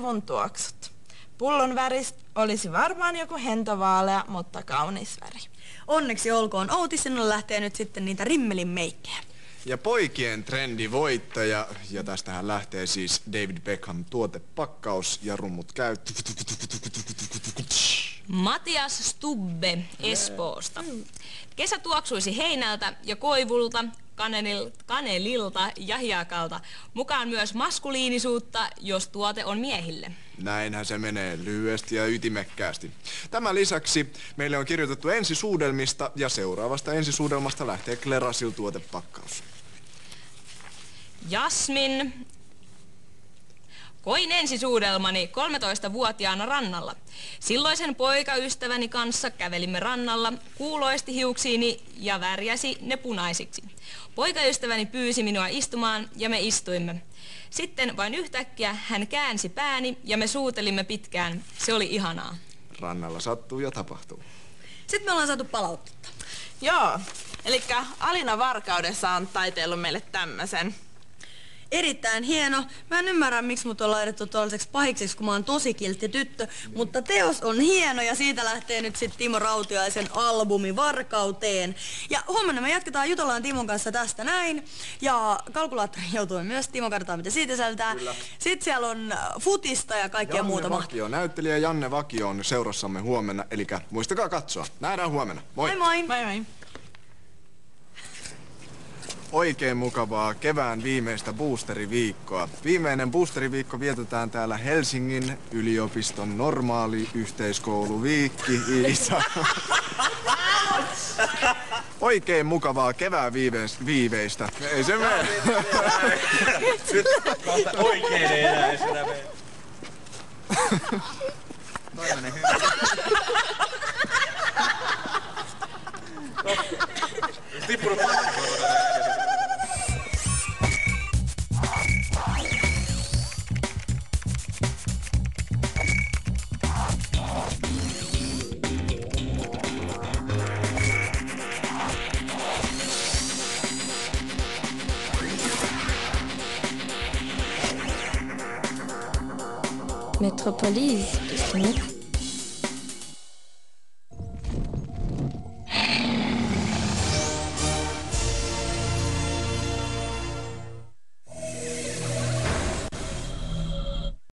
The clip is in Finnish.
savun tuoksut. Pullon väristä olisi varmaan joku hentovaalea, mutta kaunis väri. Onneksi olkoon. Outi, sinulle lähtee nyt sitten niitä rimmelin meikkejä. Ja poikien trendivoittaja, ja tästähän lähtee siis David Beckham tuotepakkaus ja rummut käy. Matias Stubbe Espoosta. Kesä tuoksuisi heinältä ja koivulta, kanelilta ja hiekalta. Mukaan myös maskuliinisuutta, jos tuote on miehille. Näinhän se menee lyhyesti ja ytimekkäästi. Tämän lisäksi meille on kirjoitettu ensisuudelmista ja seuraavasta ensisuudelmasta lähtee Klerasil tuotepakkaus. Jasmin. Koin ensisuudelmani 13-vuotiaana rannalla. Silloisen poikaystäväni kanssa kävelimme rannalla, kuuloisti hiuksiini ja värjäsi ne punaisiksi. Poikaystäväni pyysi minua istumaan ja me istuimme. Sitten vain yhtäkkiä hän käänsi pääni ja me suutelimme pitkään. Se oli ihanaa. Rannalla sattuu ja tapahtuu. Sitten me ollaan saatu palautetta. Joo, eli Alina Varkaudessa on taiteillut meille tämmösen. Erittäin hieno. Mä en ymmärrä, miksi mut on laitettu tuollaiseksi pahikseksi, kun mä oon tosi kiltti tyttö. Mutta teos on hieno ja siitä lähtee nyt sitten Timo Rautiaisen albumi Varkauteen. Ja huomenna me jatketaan, jutellaan Timon kanssa tästä näin. Ja kalkulaattori joutuu myös, Timo katsotaan mitä siitä sisältää. Kyllä. Sitten siellä on futista ja kaikkea muuta. Näyttelijä Janne Vakio on seurassamme huomenna, eli muistakaa katsoa. Nähdään huomenna. Moi! Moi moi! Moi moi! Oikein mukavaa kevään viimeistä boosteriviikkoa. Viimeinen boosteriviikko vietetään täällä Helsingin yliopiston normaali yhteiskoulu Viikki Iisa. Oikein mukavaa kevään viiveistä. Ei se mene. Nyt kohta oikein ei enää sitä mene. Toi menee hyvin. Tippunut. Metropolis, bist du mit?